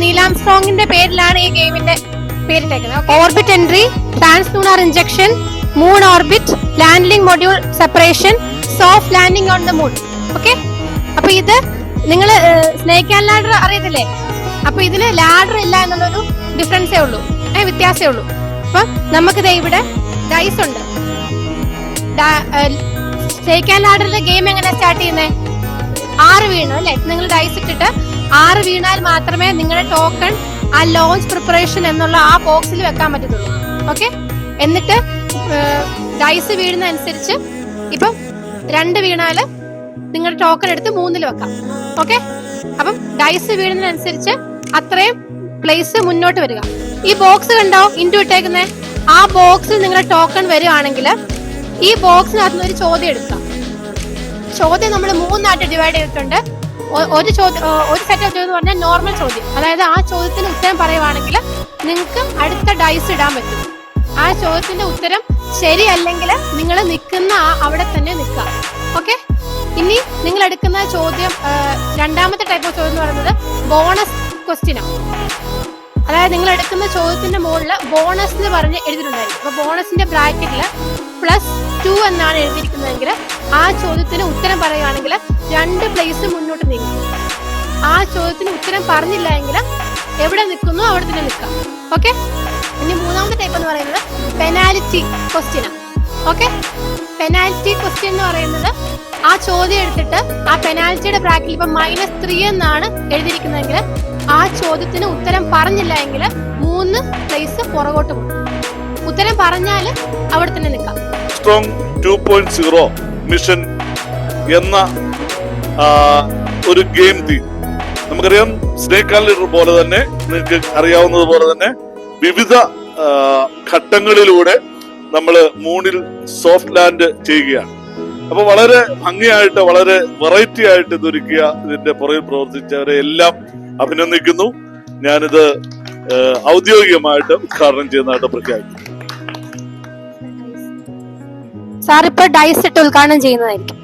നീലാംസ്ട്രോങ്ങിന്റെ പേരിലാണ് ഈ ഗെയിമിന്റെ പേരിട്ടേക്കുന്നത്. Orbit entry, translunar injection, moon orbit, landing module separation, soft landing on the moon. Okay, അപ്പൊ ഇത് നിങ്ങൾ സ്നേക്ക് ആൻഡ് ലാഡർ അറിയത്തില്ലേ? അപ്പൊ ഇതിന് ലാഡർ ഇല്ല എന്നുള്ളൊരു ഡിഫറൻസേ ഉള്ളൂ, വ്യത്യാസമേ ഉള്ളൂ. അപ്പൊ നമുക്കിത് ഇവിടെ ഡൈസ് ഉണ്ട്. സ്നേക്ക് ആൻഡ് ലാഡറിലെ ഗെയിം എങ്ങനെ സ്റ്റാർട്ട് ചെയ്യുന്നത്? 6 വീണു അല്ലെ? നിങ്ങൾ ഡൈസ് ഇട്ടിട്ട് 6 വീണാൽ മാത്രമേ നിങ്ങളുടെ ടോക്കൺ ആ ലോഞ്ച് പ്രിപ്പറേഷൻ എന്നുള്ള ആ ബോക്സിൽ വെക്കാൻ പറ്റത്തുള്ളൂ. ഓക്കെ, എന്നിട്ട് ഡൈസ് വീഴുന്ന അനുസരിച്ച് ഇപ്പം 2 വീണാല് നിങ്ങളുടെ ടോക്കൺ എടുത്ത് 3-ൽ വെക്കാം. ഓക്കെ, അപ്പം ഡൈസ് വീഴുന്നതിനനുസരിച്ച് അത്രയും പ്ലേസ് മുന്നോട്ട് വരിക. ഈ ബോക്സ് കണ്ടോ ഇൻഡു ഇട്ടേക്കുന്നേ? ആ ബോക്സിൽ നിങ്ങളുടെ ടോക്കൺ വരികയാണെങ്കിൽ ഈ ബോക്സിനകത്ത് നിന്ന് ഒരു ചോദ്യം എടുക്കുക. ചോദ്യം നമ്മൾ 3ആയിട്ട് ഡിവൈഡ് ചെയ്തിട്ടുണ്ട്. ഒരു സെറ്റ് ഓഫ് ചോദ്യം എന്ന് പറഞ്ഞാൽ നോർമൽ ചോദ്യം, അതായത് ആ ചോദ്യത്തിന് ഉത്തരം പറയുവാണെങ്കിൽ നിങ്ങൾക്ക് അടുത്ത ഡൈസ് ഇടാൻ പറ്റും. ആ ചോദ്യത്തിന്റെ ഉത്തരം ശരിയല്ലെങ്കിൽ നിങ്ങൾ നിൽക്കുന്ന അവിടെ തന്നെ നിൽക്കുക. ഓക്കെ, ഇനി നിങ്ങൾ എടുക്കുന്ന ചോദ്യം, രണ്ടാമത്തെ ടൈപ്പ് ഓഫ് ചോദ്യം എന്ന് പറയുന്നത് ബോണസ് ക്വസ്റ്റ്യനാണ്. അതായത് നിങ്ങൾ എടുക്കുന്ന ചോദ്യത്തിന്റെ മുകളിൽ ബോണസ് എന്ന് പറഞ്ഞ് എഴുതിയിട്ടുണ്ടായിരിക്കും. അപ്പൊ ബോണസിന്റെ ബ്രാക്കറ്റിൽ +2 എന്നാണ് എഴുതിയിരിക്കുന്നതെങ്കിൽ ആ ചോദ്യത്തിന് ഉത്തരം പറയുകയാണെങ്കിൽ 2 പ്ലേസ് മുന്നോട്ട് നീങ്ങും. ആ ചോദ്യത്തിന് ഉത്തരം പറഞ്ഞില്ല എങ്കിൽ എവിടെ നിൽക്കുന്നു അവിടെ തന്നെ നിൽക്കാം. ഓക്കെ, ഇനി മൂന്നാമത്തെ ടൈപ്പ് എന്ന് പറയുന്നത് പെനാൽറ്റി ക്വസ്റ്റ്യനാണ്. ഓക്കെ, പെനാൽറ്റി ക്വസ്റ്റ്യൻ എന്ന് പറയുന്നത് ആ ചോദ്യം എടുത്തിട്ട് ആ പെനാൽറ്റിയുടെ ബ്രാക്കറ്റിൽ ഇപ്പൊ -3 എന്നാണ് എഴുതിയിരിക്കുന്നതെങ്കിൽ ആ ചോദ്യത്തിന് ഉത്തരം പറഞ്ഞില്ല എങ്കിൽ 3 പ്ലേസ് പുറകോട്ട് പോകും. ഉത്തരം പറഞ്ഞാൽ അവിടെ തന്നെ നിൽക്കാം. സ്ട്രോങ് 2.0 മിഷൻ എന്ന ഒരു ഗെയിം തീം നമുക്കറിയാം. സ്നേക്ക് ആൻഡ് ലാഡർ പോലെ തന്നെ നിങ്ങൾക്ക് അറിയാവുന്നത് പോലെ തന്നെ വിവിധ ഘട്ടങ്ങളിലൂടെ നമ്മൾ മൂണിൽ സോഫ്റ്റ് ലാൻഡ് ചെയ്യുകയാണ്. അപ്പൊ വളരെ ഭംഗിയായിട്ട് വളരെ വെറൈറ്റി ആയിട്ട് ഇതൊരുക്കിയ ഇതിന്റെ പുറകിൽ പ്രവർത്തിച്ചവരെ എല്ലാം അഭിനന്ദിക്കുന്നു. ഞാനിത് ഔദ്യോഗികമായിട്ട് ഉദ്ഘാടനം ചെയ്യുന്നതായിട്ട് പ്രഖ്യാപിക്കുന്നു. സാർ ഇപ്പൊ ഡൈസ് ഇട്ട് ഉദ്ഘാടനം ചെയ്യുന്നതായിരിക്കും.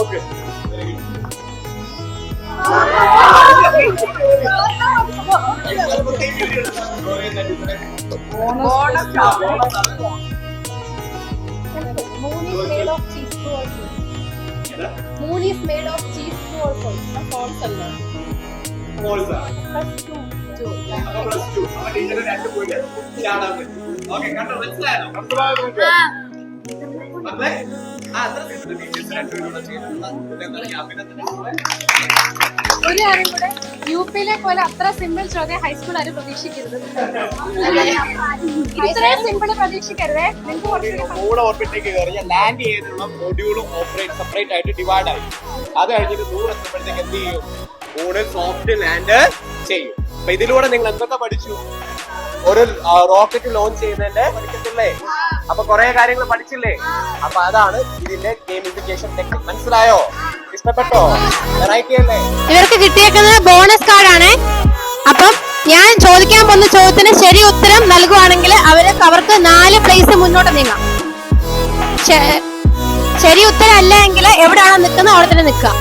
Okay, Moon is made of cheese, true or false? False അല്ലേ? False. +2. അപ്പൊ ടീച്ചർ 2 പോയിന്റ് ചാടാൻ പറ്റും. ഓക്കെ, കണ്ടോ? മനസ്സിലായോ? മക്കളെ ഒരു കാര്യം കൂടെ, യുപിയിലെ പോലെ അത്ര സിമ്പിൾ ചോദ്യം ഹൈസ്കൂൾ ആരും പ്രതീക്ഷിക്കരുത്. ഇത്രയും സിമ്പിൾ പ്രതീക്ഷിക്കരുതേ. മൂൺ ഓർബിറ്റിലേക്ക് കയറിയ ലാൻഡ് ചെയ്തിട്ടുള്ള മൊഡ്യൂളും സെപ്പറേറ്റ് ആയിട്ട് ഡിവൈഡ് ആയി. അത് കഴിഞ്ഞിട്ട് 100 എത്തുമ്പോഴത്തേക്ക് എന്ത് ചെയ്യും? മൂണിൽ സോഫ്റ്റ് ലാൻഡ് ചെയ്യും. അപ്പൊ ഇതിലൂടെ നിങ്ങൾ എന്തൊക്കെ പഠിച്ചു? ഒരു റോക്കറ്റ് ലോഞ്ച് ചെയ്യുന്നതിന്റെ പഠിക്കത്തില്ലേ? അപ്പൊ കുറെ കാര്യങ്ങൾ പഠിച്ചില്ലേ? അപ്പൊ അതാണ് ഇതിന്റെ ഗെയിമിഫിക്കേഷൻ ടെക്നിക്. മനസ്സിലായോ? ഇഷ്ടപ്പെട്ടോ? വെറൈറ്റി അല്ലേ? ഇവർക്ക് കിട്ടിയേക്കുന്നത് ബോണസ് കാർഡാണ്. അപ്പം ഞാൻ ചോദിക്കാൻ പോകുന്ന ചോദ്യത്തിന് ശരി ഉത്തരം നൽകുവാണെങ്കിൽ അവർക്ക് 4 പ്ലേസ് മുന്നോട്ട് നീങ്ങാം. ശരി ഉത്തരം അല്ല എങ്കിൽ എവിടെയാണോ നിൽക്കുന്നത് അവിടെ തന്നെ നിൽക്കുക.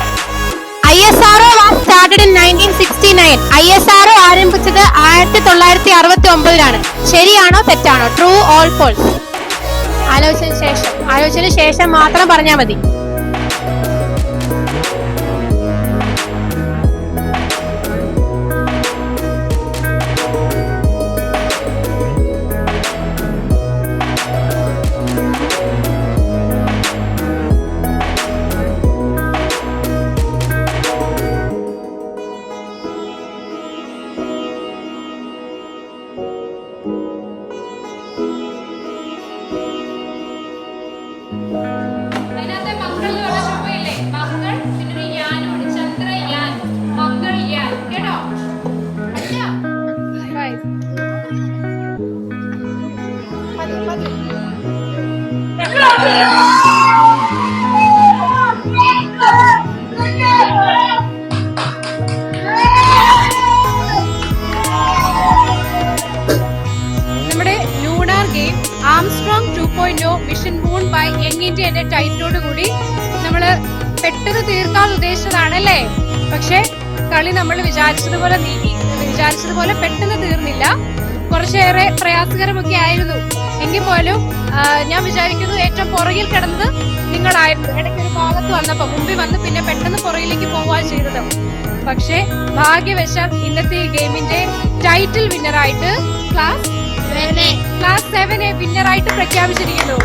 ISRO was started in 1969. ISRO ആരംഭിച്ചത് 1969-ലാണ്. ശരിയാണോ തെറ്റാണോ? True or false? ആലോചന ശേഷം മാത്രം പറഞ്ഞാൽ മതി. അതിനകത്തെ 12 വെള്ളം പോയില്ലേ? പെട്ടെന്ന് തീർക്കാൻ ഉദ്ദേശിച്ചതാണ് അല്ലേ? പക്ഷെ കളി നമ്മൾ വിചാരിച്ചതുപോലെ പെട്ടെന്ന് തീർന്നില്ല. കുറച്ചേറെ പ്രയാസകരമൊക്കെ ആയിരുന്നു. എങ്കിൽ പോലും ഞാൻ വിചാരിക്കുന്നു ഏറ്റവും പുറകിൽ കിടന്നത് നിങ്ങളായിരുന്നു. ഇടയ്ക്ക് ഒരു ഭാഗത്ത് വന്നപ്പോ മുമ്പിൽ വന്ന് പിന്നെ പെട്ടെന്ന് പുറകിലേക്ക് പോവുക ചെയ്തത്. പക്ഷെ ഭാഗ്യവശാൽ ഇന്നത്തെ ഈ ഗെയിമിന്റെ ടൈറ്റിൽ വിന്നറായിട്ട് ക്ലാസ് 7A വിന്നറായിട്ട് പ്രഖ്യാപിച്ചിരിക്കുന്നു.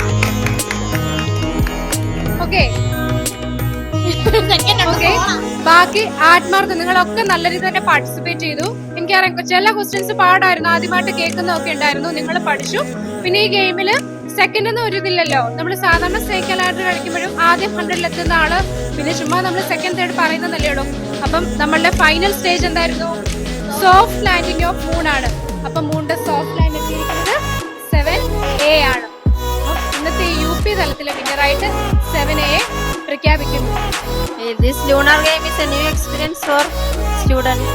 ഓക്കെ, ബാക്കി ആത്മാർത്ഥം നിങ്ങളൊക്കെ നല്ല രീതിയിൽ തന്നെ പാർട്ടിസിപ്പേറ്റ് ചെയ്തു. എനിക്കറിയാം ചില ക്വസ്റ്റ്യൻസ് പാടായിരുന്നു, ആദ്യമായിട്ട് കേൾക്കുന്നതൊക്കെ ഉണ്ടായിരുന്നു. നിങ്ങൾ പഠിച്ചു. പിന്നെ ഈ ഗെയിമില് സെക്കൻഡ് ഒന്നും ഒരു ഇതില്ലല്ലോ. നമ്മൾ സാധാരണ സ്നേക്ക് ലാഡർ കളിക്കുമ്പോഴും ആദ്യം 100ൽ എത്തുന്ന ആള് പിന്നെ ചുമ്മാ നമ്മൾ സെക്കൻഡ് തേർഡ് പറയുന്നതല്ലേ ഉള്ളൂ. അപ്പം നമ്മളുടെ ഫൈനൽ സ്റ്റേജ് എന്തായിരുന്നു? സോഫ്റ്റ് ലാൻഡിംഗ് ഓഫ് മൂൺ ആണ്. അപ്പൊ മൂണിന്റെ സോഫ്റ്റ് ലാൻഡ് എത്തിയിരിക്കുന്നത് 7A ആണ്. ഇന്നത്തെ UP തലത്തിലെ വിന്നറായിട്ട് 7A പ്രഖ്യാപിക്കുന്നു. This lunar game is a new experience for students.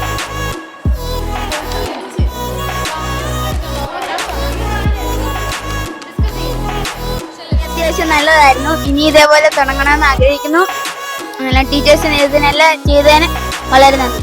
അത്യാവശ്യം നല്ലതായിരുന്നു. ഇനി ഇതേപോലെ തുടങ്ങണമെന്ന് ആഗ്രഹിക്കുന്നു. ടീച്ചേഴ്സിന് ഇതിനെല്ലാം ചെയ്തതിന് വളരെ നന്ദി.